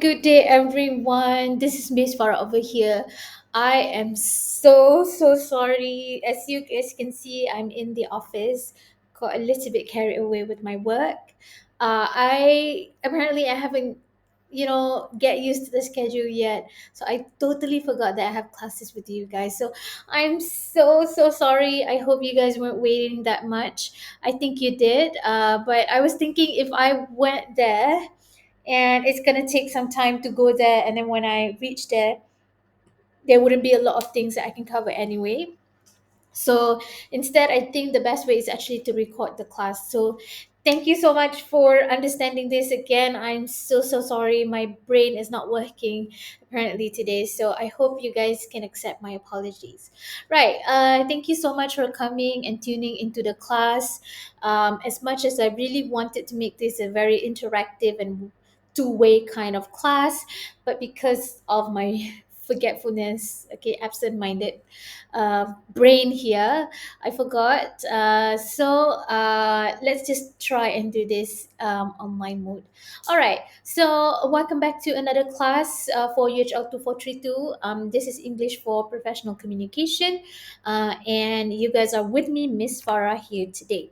good day, everyone. This is Miss Farah over here. I am so sorry. As you guys can see, I'm in the office. Got a little bit carried away with my work. I haven't, get used to the schedule yet. So I totally forgot that I have classes with you guys. So I'm so sorry. I hope you guys weren't waiting that much. I think you did. But I was thinking if I went there and it's gonna take some time to go there, and then when I reach there wouldn't be a lot of things that I can cover anyway. So instead, I think the best way is actually to record the class. So thank you so much for understanding this again. I'm so sorry. My brain is not working apparently today. So I hope you guys can accept my apologies. Right. Thank you so much for coming and tuning into the class. As much as I really wanted to make this a very interactive and two-way kind of class, but because of my forgetfulness, okay, absent-minded brain here. I forgot. Let's just try and do this online mode. All right. So welcome back to another class for UHL2432. This is English for Professional Communication. And you guys are with me, Miss Farah, here today.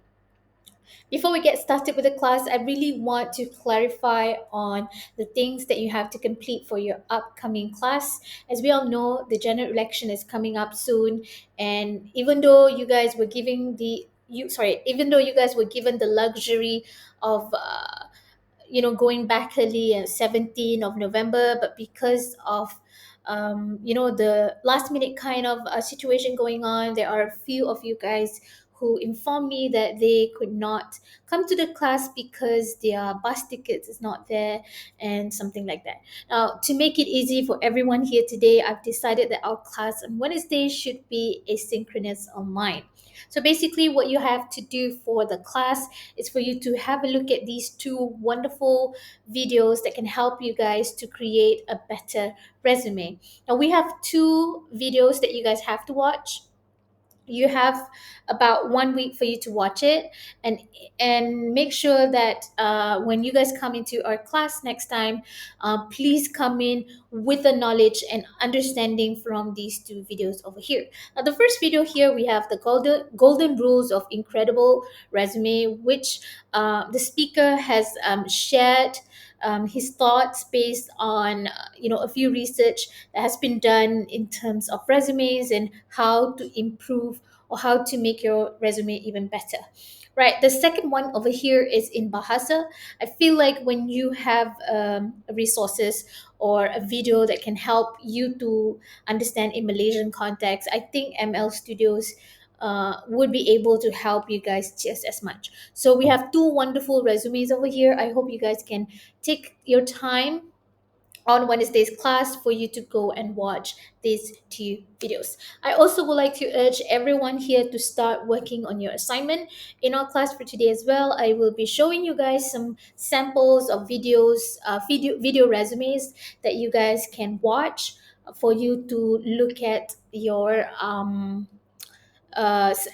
Before we get started with the class, I really want to clarify on the things that you have to complete for your upcoming class. As we all know, the general election is coming up soon, and even though you guys were given the luxury of going back early 17th of November, but because of the last minute kind of situation going on, there are a few of you guys who informed me that they could not come to the class because their bus tickets is not there and something like that. Now, to make it easy for everyone here today, I've decided that our class on Wednesday should be asynchronous online. So basically, what you have to do for the class is for you to have a look at these two wonderful videos that can help you guys to create a better resume. Now, we have two videos that you guys have to watch. You have about 1 week for you to watch it, and make sure that when you guys come into our class next time, please come in with the knowledge and understanding from these two videos over here. Now, the first video here, we have the golden rules of incredible resume, which the speaker has shared his thoughts based on a few research that has been done in terms of resumes and how to improve or how to make your resume even better. Right, the second one over here is in Bahasa. I feel like when you have resources or a video that can help you to understand in Malaysian context, I think ML Studios would be able to help you guys just as much. So we have two wonderful resumes over here. I hope you guys can take your time on Wednesday's class for you to go and watch these two videos. I also would like to urge everyone here to start working on your assignment. In our class for today as well, I will be showing you guys some samples of video resumes that you guys can watch for you to look at your as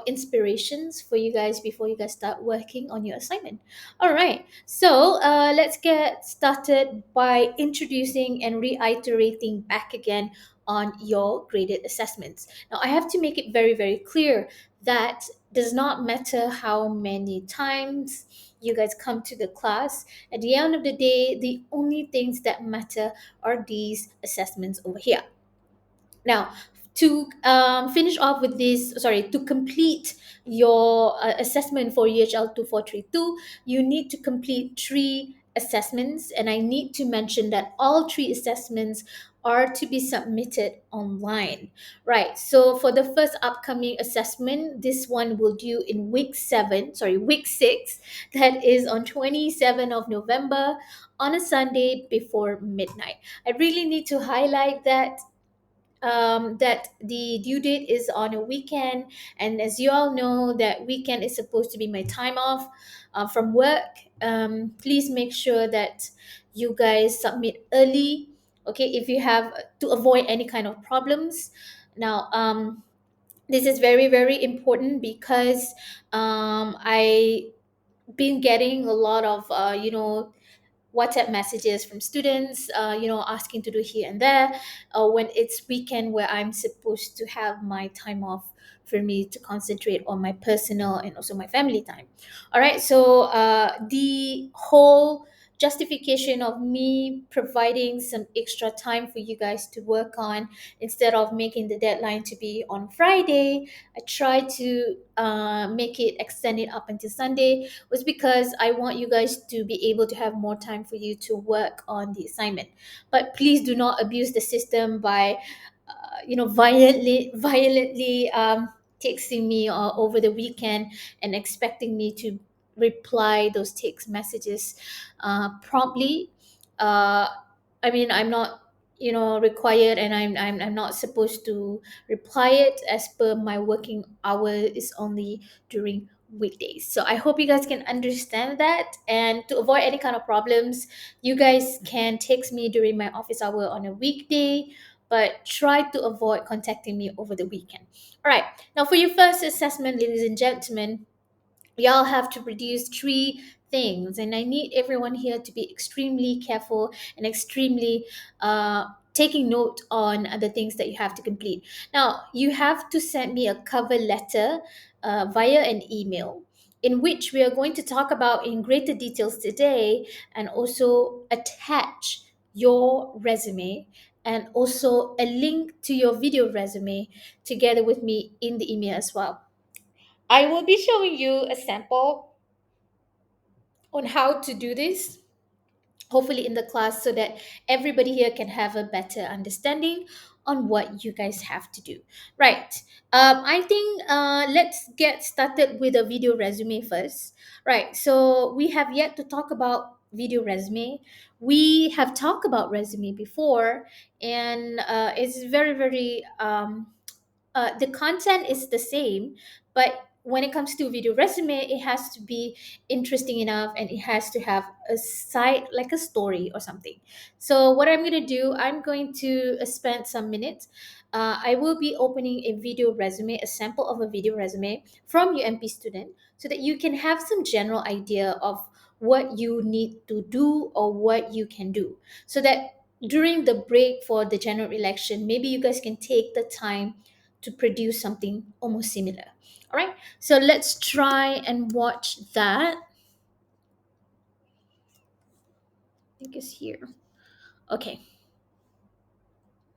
inspirations for you guys before you guys start working on your assignment. All right, so let's get started by introducing and reiterating back again on your graded assessments. Now, I have to make it very clear that does not matter how many times you guys come to the class. At the end of the day, the only things that matter are these assessments over here. Now, to finish off with this, sorry, to complete your assessment for UHL 2432, you need to complete three assessments. And I need to mention that all three assessments are to be submitted online. Right. So for the first upcoming assessment, this one will due in week 6, that is on 27th of November on a Sunday before midnight. I really need to highlight that the due date is on a weekend, and as you all know, that weekend is supposed to be my time off from work. Please make sure that you guys submit early, okay, if you have to avoid any kind of problems. Now, this is very important because I been getting a lot of WhatsApp messages from students, asking to do here and there, when it's weekend where I'm supposed to have my time off for me to concentrate on my personal and also my family time. All right, so the whole justification of me providing some extra time for you guys to work on instead of making the deadline to be on Friday, I try to make it extend it up until Sunday, was because I want you guys to be able to have more time for you to work on the assignment. But please do not abuse the system by, violently texting me over the weekend and expecting me to reply those text messages promptly. Uh, I mean, I'm not, required, and I'm not supposed to reply it as per my working hour is only during weekdays. So I hope you guys can understand that. And to avoid any kind of problems, you guys can text me during my office hour on a weekday, but try to avoid contacting me over the weekend. All right. Now, for your first assessment, ladies and gentlemen, y'all have to produce three things, and I need everyone here to be extremely careful and extremely taking note on the things that you have to complete. Now, you have to send me a cover letter via an email, in which we are going to talk about in greater details today, and also attach your resume and also a link to your video resume together with me in the email as well. I will be showing you a sample on how to do this, hopefully in the class, so that everybody here can have a better understanding on what you guys have to do. Right. I think let's get started with a video resume first. Right. So we have yet to talk about video resume. We have talked about resume before, and it's very, very the content is the same, but when it comes to video resume, it has to be interesting enough, and it has to have a side, like a story or something. So what I'm going to do, I'm going to spend some minutes. I will be opening a video resume, a sample of a video resume from UMP student, so that you can have some general idea of what you need to do or what you can do, so that during the break for the general election, maybe you guys can take the time to produce something almost similar. All right, so let's try and watch that. I think it's here. Okay.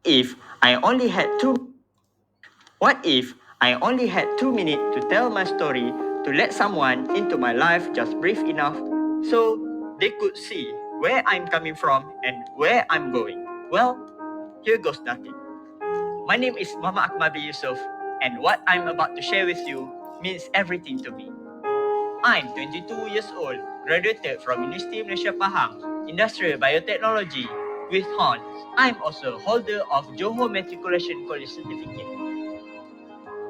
If I only had two What if I only had 2 minutes to tell my story to let someone into my life just brief enough so they could see where I'm coming from and where I'm going? Well, here goes nothing. My name is Mama Akmabi Yusuf, and what I'm about to share with you means everything to me. I'm 22 years old, graduated from University of Malaysia Pahang, Industrial Biotechnology with honors. I'm also holder of Johor Matriculation College Certificate.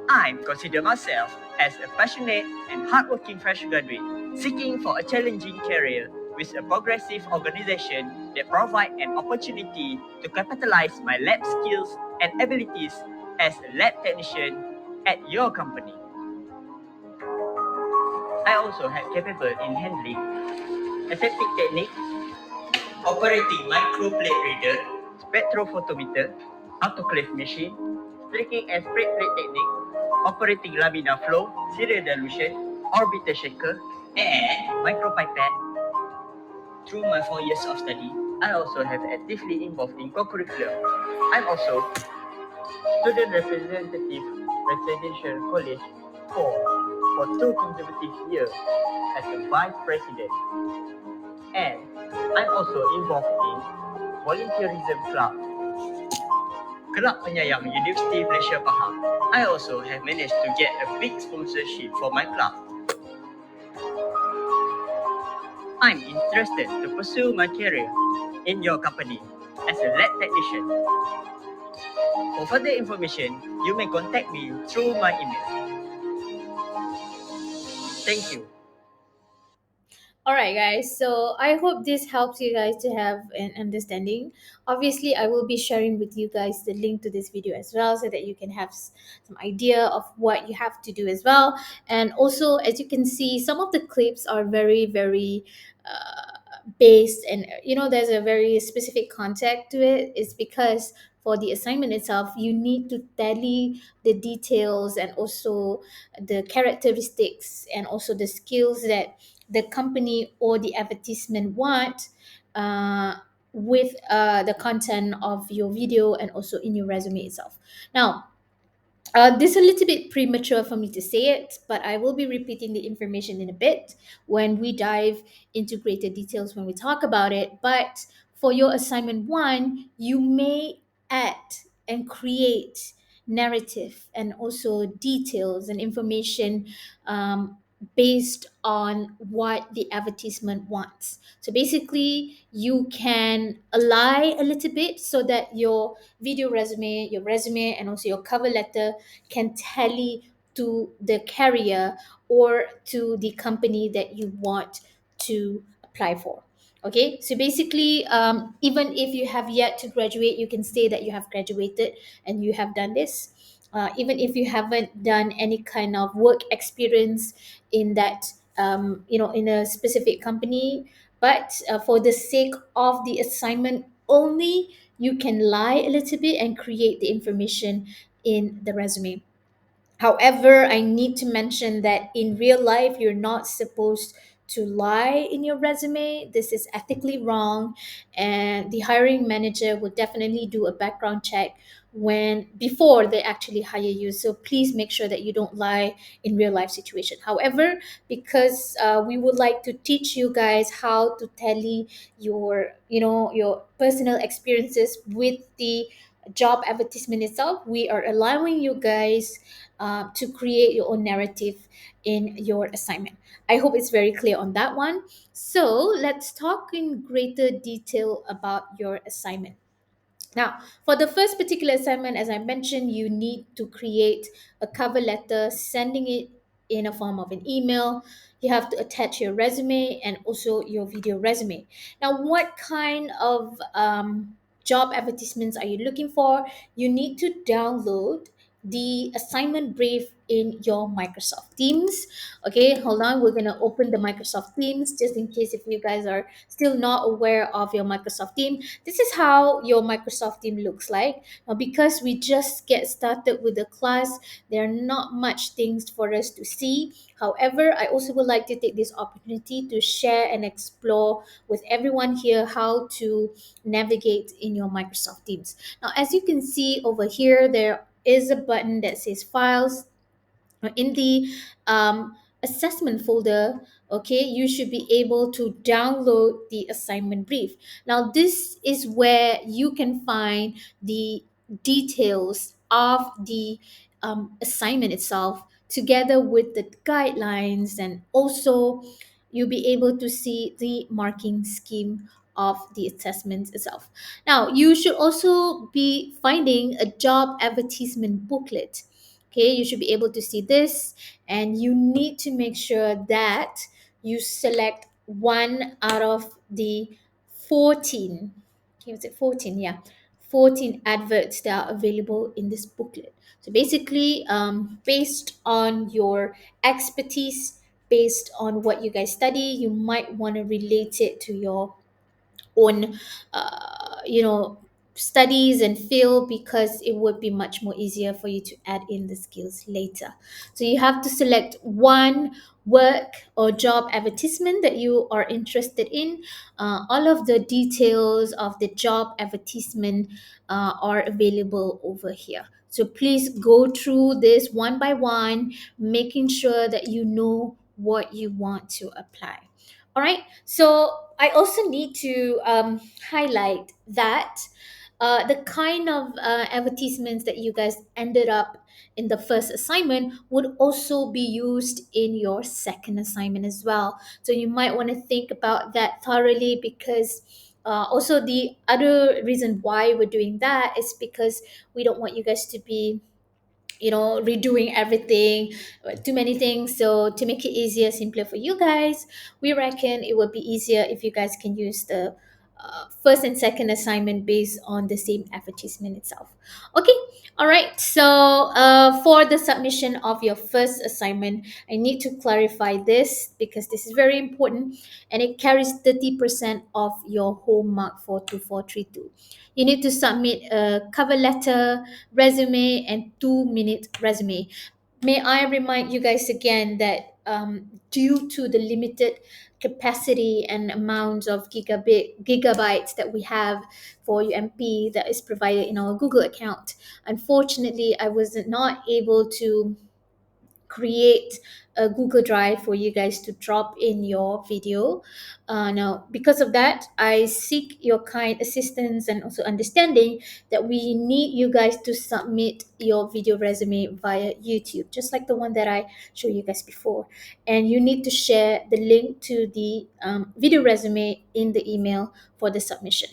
I consider myself as a passionate and hardworking fresh graduate seeking for a challenging career with a progressive organization that provides an opportunity to capitalize my lab skills and abilities as a lab technician at your company. I also have capable in handling aseptic technique, operating microplate reader, spectrophotometer, autoclave machine, streaking and spread plate technique, operating laminar flow, serial dilution, orbiter shaker, and micropipette. Through my 4 years of study, I also have actively involved in co-curriculum. I'm also student representative residential college for, for 2 consecutive years as a vice president. And I'm also involved in volunteerism club, Club Penyayang University Malaysia Pahang. I also have managed to get a big sponsorship for my club. I'm interested to pursue my career in your company as a lab technician. For further information, you may contact me through my email. Thank you. All right, guys. So I hope this helps you guys to have an understanding. Obviously, I will be sharing with you guys the link to this video as well, so that you can have some idea of what you have to do as well. And also, as you can see, some of the clips are very, very based, and there's a very specific context to it. It's because for the assignment itself, you need to tally the details and also the characteristics and also the skills that the company or the advertisement want, uh, with the content of your video and also in your resume itself. Now, this is a little bit premature for me to say it, but I will be repeating the information in a bit when we dive into greater details when we talk about it. But for your assignment one, you may add and create narrative and also details and information, based on what the advertisement wants. So basically, you can lie a little bit so that your video resume, your resume, and also your cover letter can tally to the carrier or to the company that you want to apply for. Okay, so basically, even if you have yet to graduate, you can say that you have graduated and you have done this. Even if you haven't done any kind of work experience in that, in a specific company, but for the sake of the assignment only, you can lie a little bit and create the information in the resume. However, I need to mention that in real life, you're not supposed to lie in your resume. This is ethically wrong, and the hiring manager would definitely do a background check when before they actually hire you. So please make sure that you don't lie in real life situation. However, because we would like to teach you guys how to tally your personal experiences with the job advertisement itself, we are allowing you guys to create your own narrative in your assignment. I hope it's very clear on that one. So let's talk in greater detail about your assignment. Now, for the first particular assignment, as I mentioned, you need to create a cover letter, sending it in a form of an email. You have to attach your resume and also your video resume. Now, what kind of job advertisements are you looking for? You need to download the assignment brief in your Microsoft Teams. Okay, hold on. We're going to open the Microsoft Teams just in case if you guys are still not aware of your Microsoft team. This is how your Microsoft team looks like. Now, because we just get started with the class, there are not much things for us to see. However, I also would like to take this opportunity to share and explore with everyone here how to navigate in your Microsoft Teams. Now, as you can see over here, there is a button that says Files. In the assessment folder, okay, you should be able to download the assignment brief. Now, this is where you can find the details of the assignment itself, together with the guidelines, and also you'll be able to see the marking scheme of the assessment itself. Now, you should also be finding a job advertisement booklet. Okay, you should be able to see this, and you need to make sure that you select one out of the 14. Okay, was it 14? Yeah, 14 adverts that are available in this booklet. So basically, based on your expertise, based on what you guys study, you might want to relate it to your own studies and field, because it would be much more easier for you to add in the skills later. So you have to select one work or job advertisement that you are interested in. All of the details of the job advertisement are available over here, so please go through this one by one, making sure that you know what you want to apply. All right. So I also need to highlight that the kind of advertisements that you guys ended up in the first assignment would also be used in your second assignment as well. So you might want to think about that thoroughly, because also the other reason why we're doing that is because we don't want you guys to be redoing everything, too many things. So to make it easier, simpler for you guys, we reckon it would be easier if you guys can use the first and second assignment based on the same advertisement itself. Okay, all right. So for the submission of your first assignment, I need to clarify this because this is very important, and it carries 30% of your whole mark for 2432. You need to submit a cover letter, resume, and 2-minute resume. May I remind you guys again that due to the limited capacity and amounts of gigabytes that we have for UMP that is provided in our Google account, unfortunately, I was not able to create a Google Drive for you guys to drop in your video. Now, because of that, I seek your kind assistance and also understanding that we need you guys to submit your video resume via YouTube, just like the one that I showed you guys before. And you need to share the link to the video resume in the email for the submission.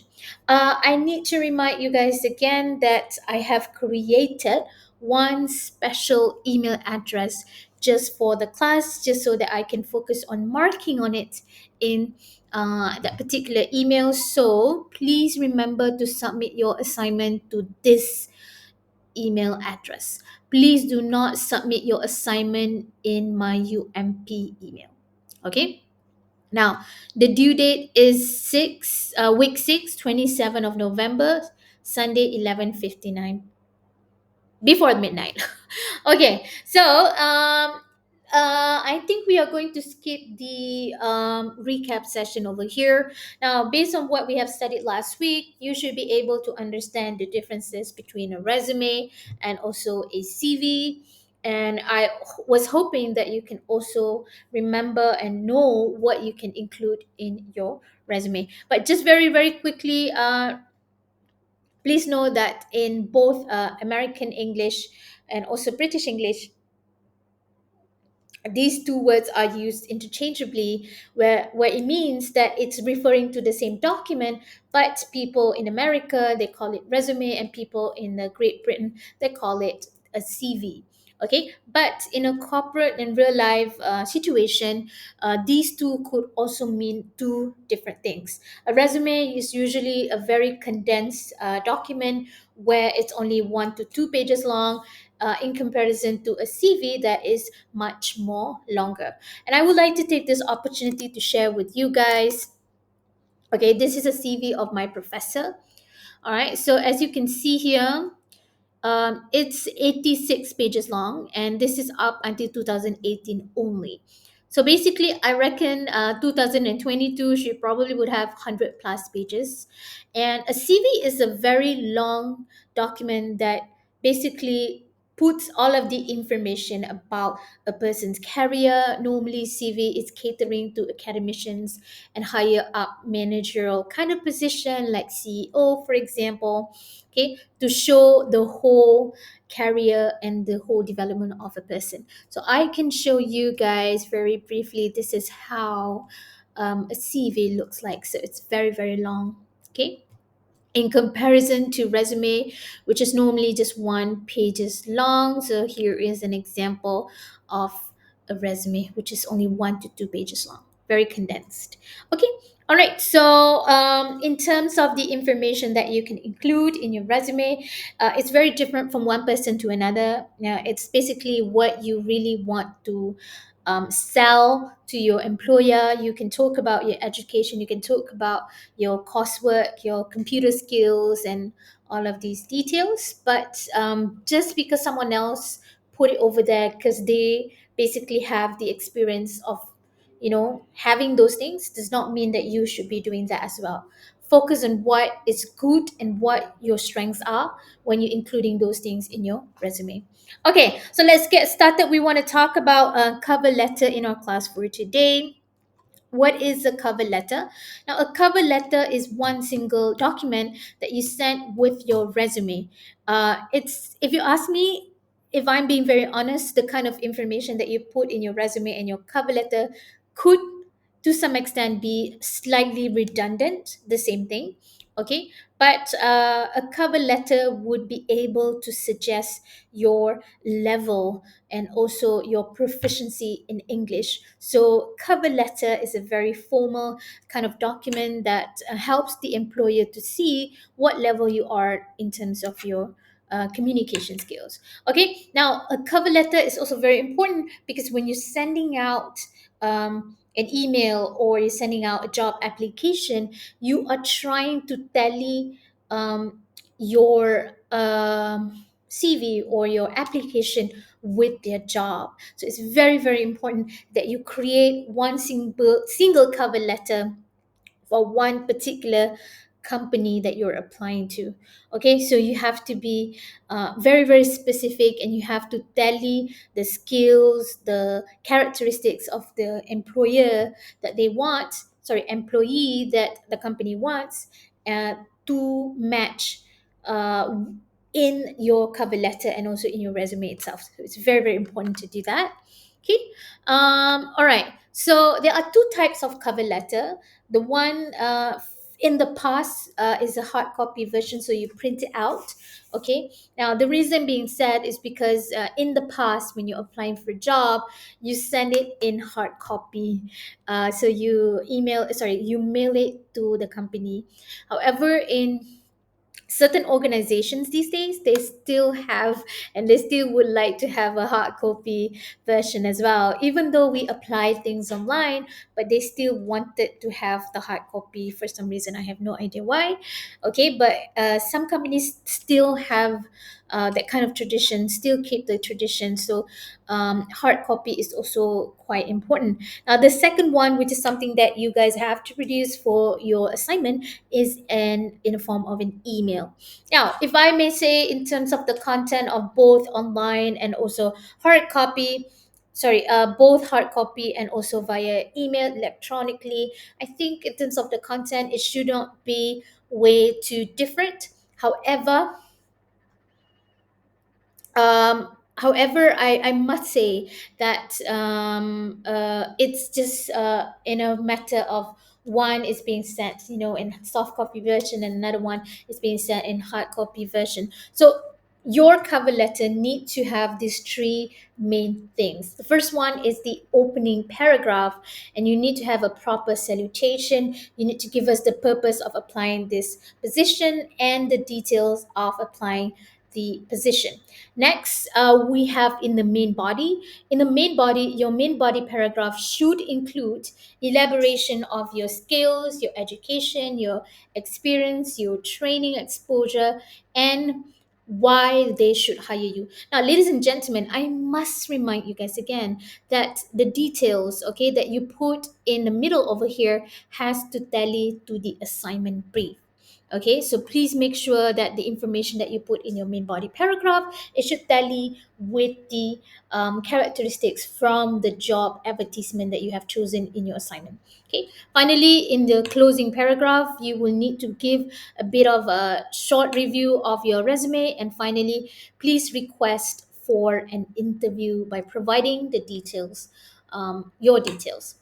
I need to remind you guys again that I have created one special email address just for the class, just so that I can focus on marking on it in that particular email. So please remember to submit your assignment to this email address. Please do not submit your assignment in my UMP email. Okay? Now, the due date is week 6, 27 of November, Sunday, 11:59 before midnight. Okay, so I think we are going to skip the recap session over here. Now, based on what we have studied last week, you should be able to understand the differences between a resume and also a CV. And I was hoping that you can also remember and know what you can include in your resume. But just very, very quickly, please know that in both American English and also British English, these two words are used interchangeably, where it means that it's referring to the same document, but people in America, they call it resume, and people in Great Britain, they call it a CV. Okay, but in a corporate and real life situation, these two could also mean two different things. A resume is usually a very condensed document where it's only 1 to 2 pages long, in comparison to a CV that is much more longer. And I would like to take this opportunity to share with you guys. Okay, this is a CV of my professor. All right, so as you can see here, it's 86 pages long, and this is up until 2018 only. So basically, I reckon 2022 she probably would have 100 plus pages. And a CV is a very long document that basically puts all of the information about a person's career. Normally, CV is catering to academicians and higher up managerial kind of position, like CEO, for example. Okay, to show the whole career and the whole development of a person. So I can show you guys very briefly. This is how a CV looks like. So it's very, very long. Okay, in comparison to resume, which is normally just 1 pages long. So here is an example of a resume, which is only 1 to 2 pages long, very condensed. Okay, all right. So in terms of the information that you can include in your resume, it's very different from one person to another. Now, it's basically what you really want to sell to your employer. You can talk about your education, you can talk about your coursework, your computer skills, and all of these details. But just because someone else put it over there because they basically have the experience of, having those things, does not mean that you should be doing that as well. Focus on what is good and what your strengths are when you're including those things in your resume. Okay, so let's get started. We want to talk about a cover letter in our class for today. What is a cover letter? Now, a cover letter is one single document that you send with your resume. It's, if you ask me, if I'm being very honest, the kind of information that you put in your resume and your cover letter could to some extent be slightly redundant, the same thing. Okay, but a cover letter would be able to suggest your level and also your proficiency in English. So cover letter is a very formal kind of document that helps the employer to see what level you are in terms of your communication skills. Okay, now a cover letter is also very important because when you're sending out an email or you're sending out a job application, you are trying to tally your CV or your application with their job. So it's very, very important that you create one single cover letter for one particular company that you're applying to. Okay, so you have to be very, very specific, and you have to tally the skills, the characteristics of the employee that the company wants, uh, to match uh, in your cover letter and also in your resume itself. So it's very, very important to do that. Okay. All right. So there are two types of cover letter. The one in the past is a hard copy version, so you print it out. Okay. Now the reason being said is because in the past, when you're applying for a job, you send it in hard copy. So you mail it to the company. However, in certain organizations these days, they still have and they still would like to have a hard copy version as well, even though we apply things online, but they still wanted to have the hard copy for some reason. I have no idea why. Okay, but some companies still have that kind of tradition, still keep the tradition. So hard copy is also quite important. Now the second one, which is something that you guys have to produce for your assignment, is in a form of an email. Now, if I may say, in terms of the content of both online and also hard copy, both hard copy and also via email electronically, I think in terms of the content, it should not be way too different. However, I must say that it's just in a matter of one is being sent, in soft copy version, and another one is being sent in hard copy version. So your cover letter need to have these three main things. The first one is the opening paragraph, and you need to have a proper salutation. You need to give us the purpose of applying this position and the details of applying the position. Next, we have in the main body. In the main body, your main body paragraph should include elaboration of your skills, your education, your experience, your training exposure, and why they should hire you. Now, ladies and gentlemen, I must remind you guys again that the details, okay, that you put in the middle over here has to tally to the assignment brief. Okay, so please make sure that the information that you put in your main body paragraph, it should tally with the characteristics from the job advertisement that you have chosen in your assignment. Okay, finally, in the closing paragraph, you will need to give a bit of a short review of your resume, and finally, please request for an interview by providing the details, your details.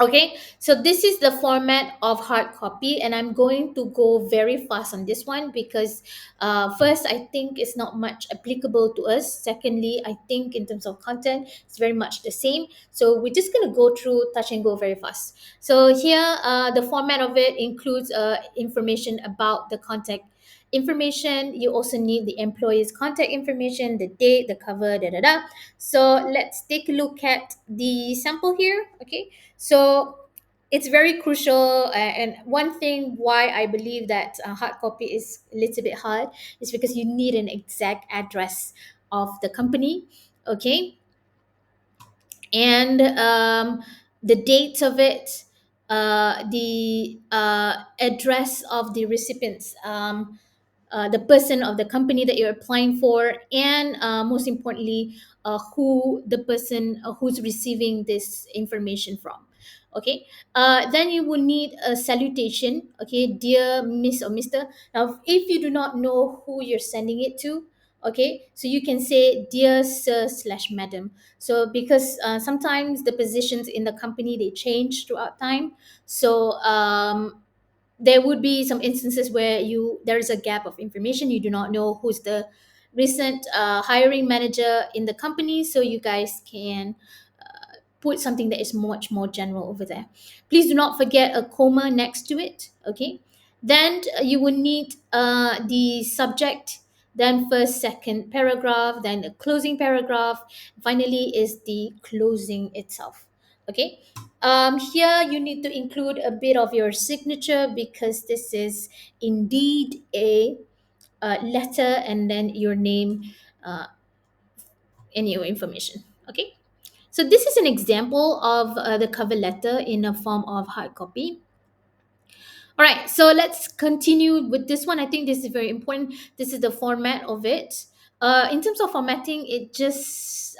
Okay, so this is the format of hard copy, and I'm going to go very fast on this one because, first, I think it's not much applicable to us. Secondly, I think in terms of content, it's very much the same. So we're just going to go through touch and go very fast. So here, the format of it includes information about the contact information. You also need the employee's contact information, the date, the cover, da da da. So let's take a look at the sample here. Okay, so it's very crucial, and one thing why I believe that hard copy is a little bit hard is because you need an exact address of the company. Okay, and the date of it, the address of the recipients, the person of the company that you're applying for, and most importantly, who the person who's receiving this information from. Okay, then you will need a salutation. Okay, dear Miss or Mr. Now, if you do not know who you're sending it to, Okay, so you can say dear sir slash madam. So because sometimes the positions in the company they change throughout time, so there would be some instances where there is a gap of information. You do not know who's the recent hiring manager in the company, so you guys can put something that is much more general over there. Please do not forget a comma next to it. Okay, then you will need the subject, then first second paragraph, then the closing paragraph, finally is the closing itself. Okay, here you need to include a bit of your signature because this is indeed a letter and then your name uh, and your information. Okay, so this is an example of the cover letter in a form of hard copy. All right, so let's continue with this one. I think this is very important. This is the format of it. In terms of formatting, it just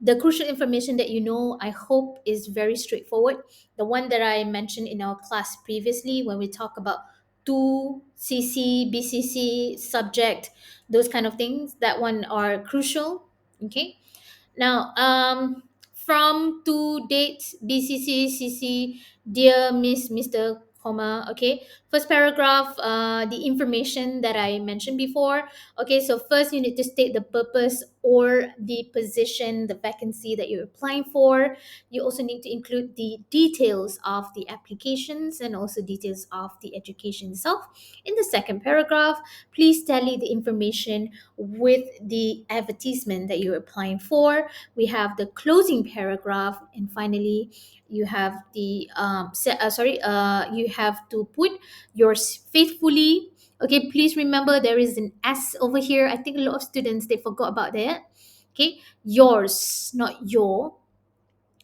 the crucial information that you know, I hope, is very straightforward. The one that I mentioned in our class previously when we talk about to CC, BCC, subject, those kind of things, that one are crucial. Okay, now, from to date, BCC, CC, dear Miss, Mr., comma, okay. First paragraph, the information that I mentioned before. Okay, so first you need to state the purpose or the position, the vacancy that you're applying for. You also need to include the details of the applications and also details of the education itself. In the second paragraph, please tally the information with the advertisement that you're applying for. We have the closing paragraph, and finally you have the you have to put yours faithfully. Okay, please remember there is an S over here. I think a lot of students they forgot about that. Okay, yours, not your.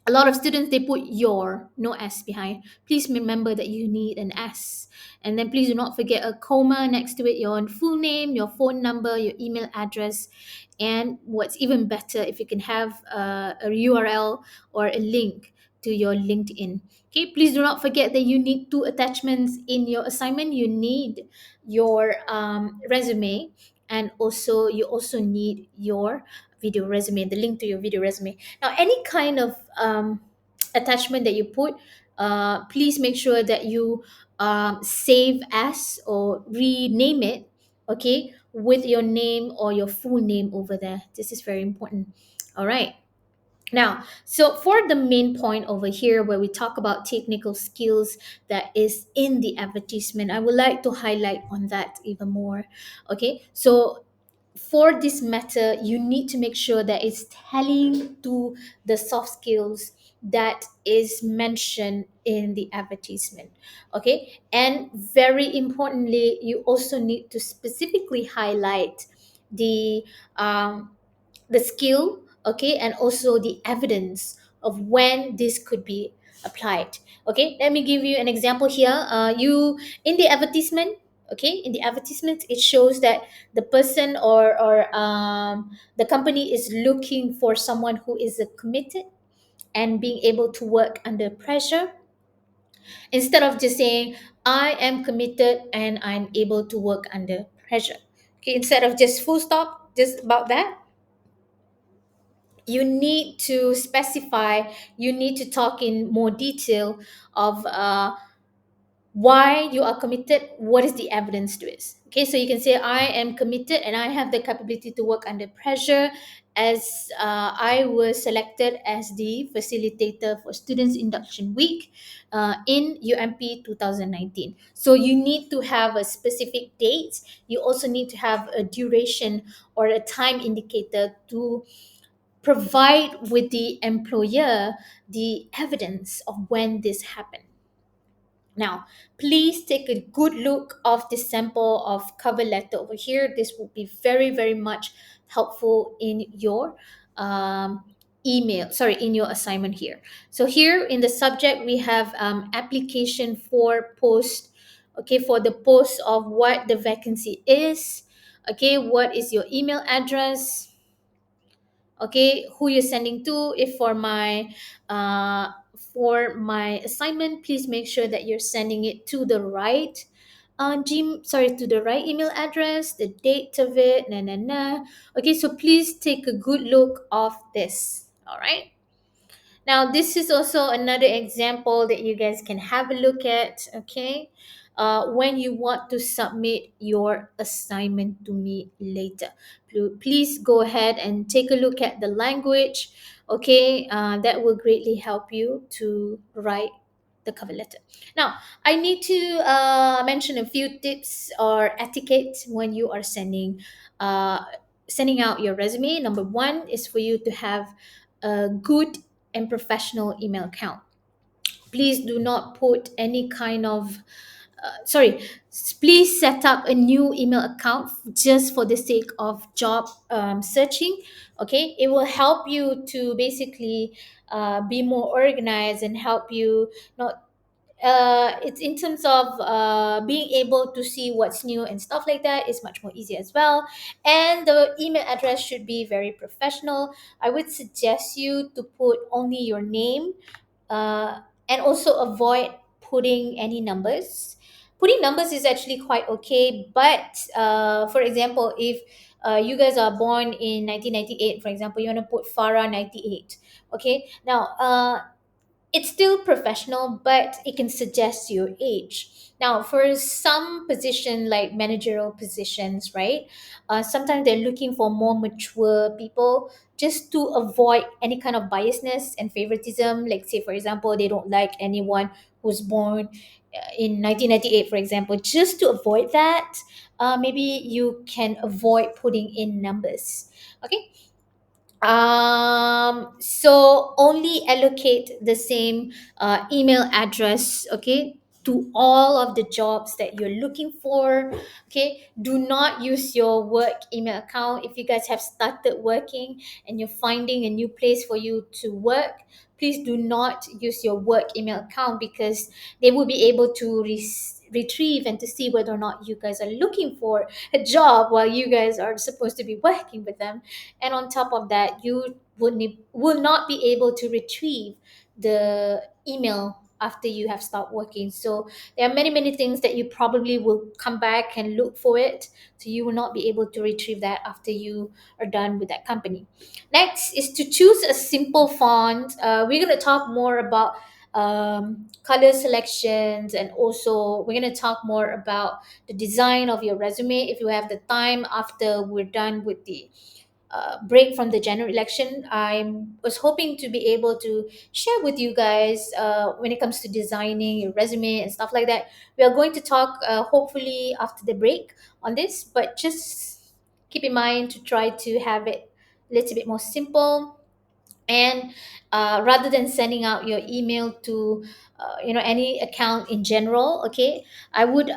A lot of students they put your, no s behind. Please remember that you need an s, and then please do not forget a comma next to it, your full name, your phone number, your email address, and what's even better, if you can have a url or a link to your LinkedIn. Okay, please do not forget that you need two attachments in your assignment. You need your resume, and also you also need your video resume, the link to your video resume. Now, any kind of attachment that you put, please make sure that you save as or rename it, okay, with your name or your full name over there. This is very important. All right. Now, so for the main point over here where we talk about technical skills that is in the advertisement, I would like to highlight on that even more. Okay, so for this matter, you need to make sure that it's telling to the soft skills that is mentioned in the advertisement. Okay, and very importantly, you also need to specifically highlight the um, the skill, okay, and also the evidence of when this could be applied. Okay, let me give you an example here. You in the advertisement, okay, in the advertisement it shows that the person or the company is looking for someone who is committed and being able to work under pressure, instead of just saying I am committed and I'm able to work under pressure. Okay, instead of just full stop just about that, you need to specify, you need to talk in more detail of why you are committed, what is the evidence to it. Okay, so you can say I am committed and I have the capability to work under pressure, as I was selected as the facilitator for students induction week in UMP 2019. So you need to have a specific date. You also need to have a duration or a time indicator to provide with the employer the evidence of when this happened. Now, please take a good look of the sample of cover letter over here. This will be very, very much helpful in your in your assignment here. So here in the subject, we have application for post, okay, for the post of what the vacancy is, okay, what is your email address, okay, who you're sending to. If for my assignment, please make sure that you're sending it to the right sorry, to the right email address, the date of it, okay, so please take a good look of this. All right. Now, this is also another example that you guys can have a look at, okay? When you want to submit your assignment to me later. Please go ahead and take a look at the language, okay? That will greatly help you to write the cover letter. Now, I need to mention a few tips or etiquette when you are uh, sending out your resume. Number one is for you to have a good and professional email account. Please do not put any kind of sorry, please set up a new email account just for the sake of job searching. Okay, it will help you to basically be more organized and help you not it's in terms of being able to see what's new and stuff like that is much more easy as well. And the email address should be very professional. I would suggest you to put only your name, uh, and also avoid putting any numbers. Putting numbers is actually quite okay, but for example, if you guys are born in 1998, for example, you want to put Farah 98. Okay, now it's still professional, but it can suggest your age. Now, for some position like managerial positions, right? Sometimes they're looking for more mature people just to avoid any kind of biasness and favoritism. Like, say, for example, they don't like anyone who's born in 1998, for example. Just to avoid that, maybe you can avoid putting in numbers. Okay, so only allocate the same email address, okay, to all of the jobs that you're looking for. Okay, do not use your work email account. If you guys have started working and you're finding a new place for you to work, please do not use your work email account, because they will be able to retrieve and to see whether or not you guys are looking for a job while you guys are supposed to be working with them. And on top of that, you will not be able to retrieve the email after you have stopped working. So there are many things that you probably will come back and look for it, so you will not be able to retrieve that after you are done with that company. Next is to choose a simple font. We're going to talk more about color selections, and also we're going to talk more about the design of your resume if you have the time after we're done with the break from the general election. I was hoping to be able to share with you guys when it comes to designing your resume and stuff like that. We are going to talk hopefully after the break on this, but just keep in mind to try to have it a little bit more simple. And rather than sending out your email to any account in general, okay, I would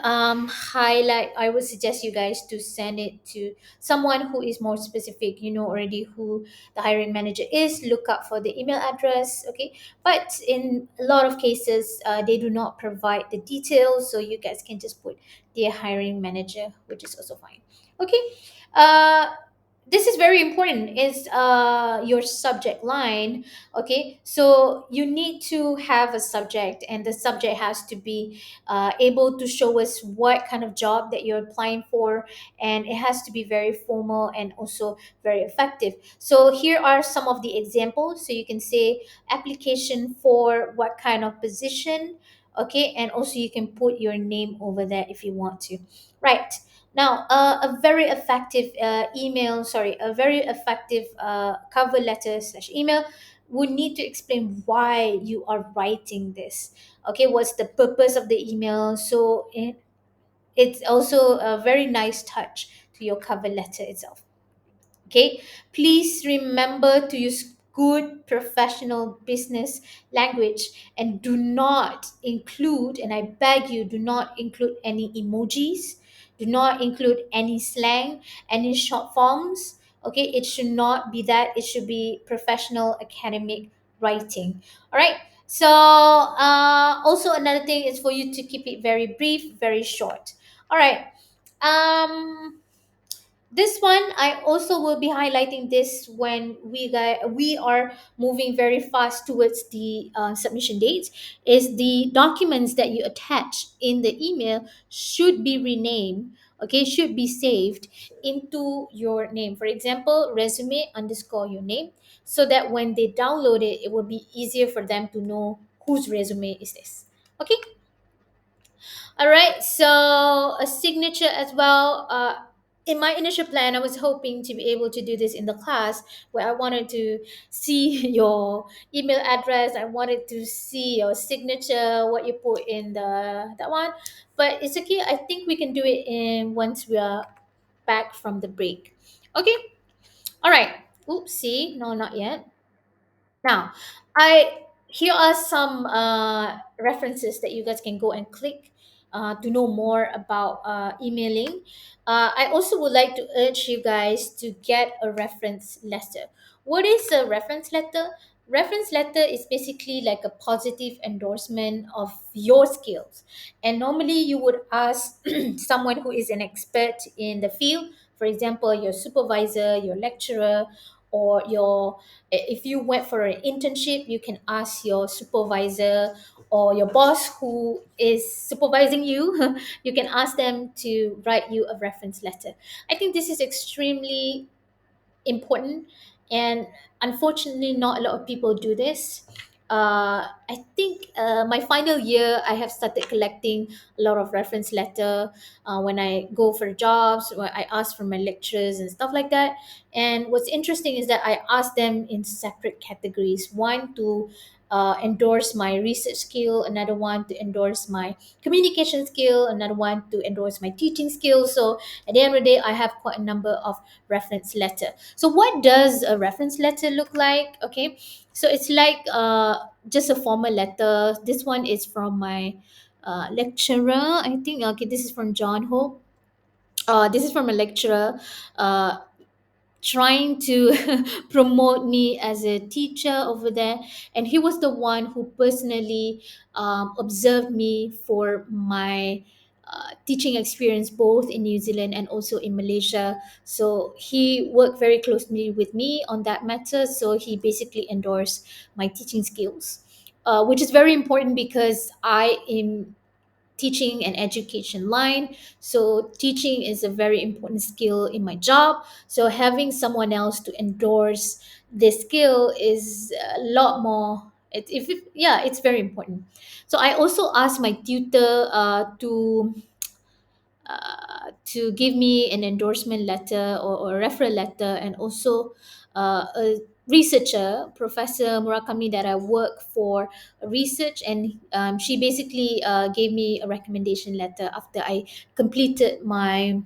suggest you guys to send it to someone who is more specific. You know already who the hiring manager is. Look up for the email address, okay. But in a lot of cases, they do not provide the details, so you guys can just put dear hiring manager, which is also fine. Okay. uh this is very important, is your subject line. Okay, so you need to have a subject, and the subject has to be able to show us what kind of job that you're applying for, and it has to be very formal and also very effective. So here are some of the examples, so you can say application for what kind of position. Okay, and also you can put your name over there if you want to. Right. Now, a very effective a very effective cover letter slash email would need to explain why you are writing this. Okay, what's the purpose of the email? So it's also a very nice touch to your cover letter itself. Okay, please remember to use good professional business language, and do not include, and I beg you, do not include any emojis, do not include any slang, any short forms. Okay, it should not be that. It should be professional academic writing. All right. So also another thing is for you to keep it very brief, very short. All right. um This one I also will be highlighting this when we are moving very fast towards the submission dates. Is the documents that you attach in the email should be renamed, okay, should be saved into your name. For example, resume underscore your name, so that when they download it, it will be easier for them to know whose resume is this. Okay. All right, so a signature as well. In my initial plan, I was hoping to be able to do this in the class where I wanted to see your email address. I wanted to see your signature, what you put in that one. But it's okay. I think we can do it in once we are back from the break. Okay. All right. Oopsie. No, not yet. Now, I here are some references that you guys can go and click to know more about emailing. I also would like to urge you guys to get a reference letter. What is a reference letter? Reference letter is basically like a positive endorsement of your skills. And normally you would ask someone who is an expert in the field, for example, your supervisor, your lecturer, or your if you went for an internship, you can ask your supervisor or your boss who is supervising you. You can ask them to write you a reference letter. I think this is extremely important, and unfortunately not a lot of people do this. I think my final year I have started collecting a lot of reference letter when I go for jobs, when I ask for my lecturers and stuff like that. And what's interesting is that I ask them in separate categories: one to endorse my research skill, another one to endorse my communication skill, another one to endorse my teaching skills. So at the end of the day, I have quite a number of reference letter. So what does a reference letter look like? Okay, so it's like just a formal letter. This one is from my lecturer, I think. Okay, this is from John Hope. This is from a lecturer trying to promote me as a teacher over there, and he was the one who personally observed me for my teaching experience both in New Zealand and also in Malaysia. So he worked very closely with me on that matter, so he basically endorsed my teaching skills, which is very important because I am teaching and education line. So teaching is a very important skill in my job. So having someone else to endorse this skill is a lot more. Yeah, it's very important. So I also asked my tutor to give me an endorsement letter or a referral letter, and also a researcher, Professor Murakami, that I work for research, and she basically gave me a recommendation letter after I completed my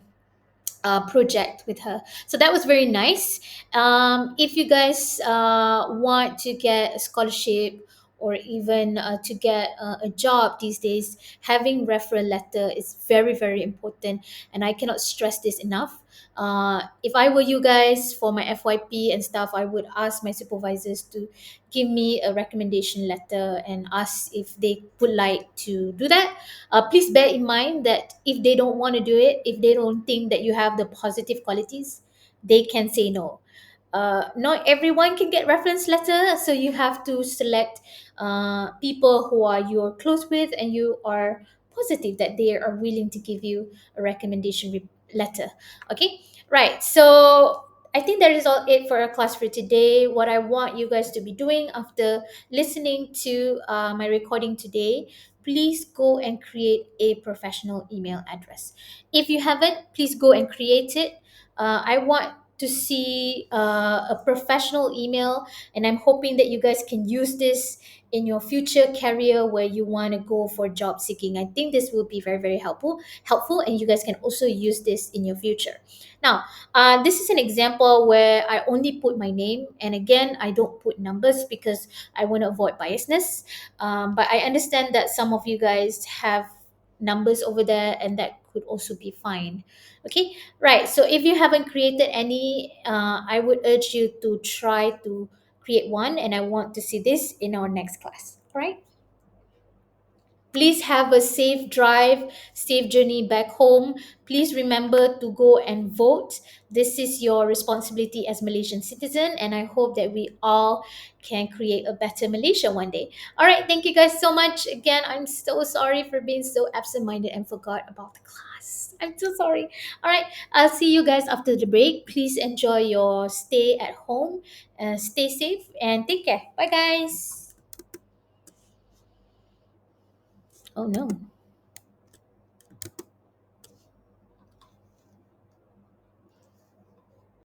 project with her. So that was very nice. If you guys want to get a scholarship or even to get a job these days, having referral letter is very, very important. And I cannot stress this enough. If I were you guys for my FYP and stuff, I would ask my supervisors to give me a recommendation letter and ask if they would like to do that. Please bear in mind that if they don't want to do it, if they don't think that you have the positive qualities, they can say no. Not everyone can get reference letter, so you have to select people who are you're close with and you are positive that they are willing to give you a recommendation letter. Okay, right. So I think that is all it for our class for today. What I want you guys to be doing after listening to my recording today, please go and create a professional email address. If you haven't, please go and create it. I want to see a professional email, and I'm hoping that you guys can use this in your future career where you want to go for job seeking. I think this will be very, very helpful, and you guys can also use this in your future. Now, this is an example where I only put my name, and again, I don't put numbers because I want to avoid biasness. But I understand that some of you guys have numbers over there, and that could also be fine. Okay, right. So if you haven't created any, I would urge you to try to create one, and I want to see this in our next class. All right. Please have a safe drive, safe journey back home. Please remember to go and vote. This is your responsibility as Malaysian citizen, and I hope that we all can create a better Malaysia one day. All right, thank you guys so much. Again, I'm so sorry for being so absent-minded and forgot about the class. I'm so sorry. All right, I'll see you guys after the break. Please enjoy your stay at home. Stay safe and take care. Bye, guys. Oh no.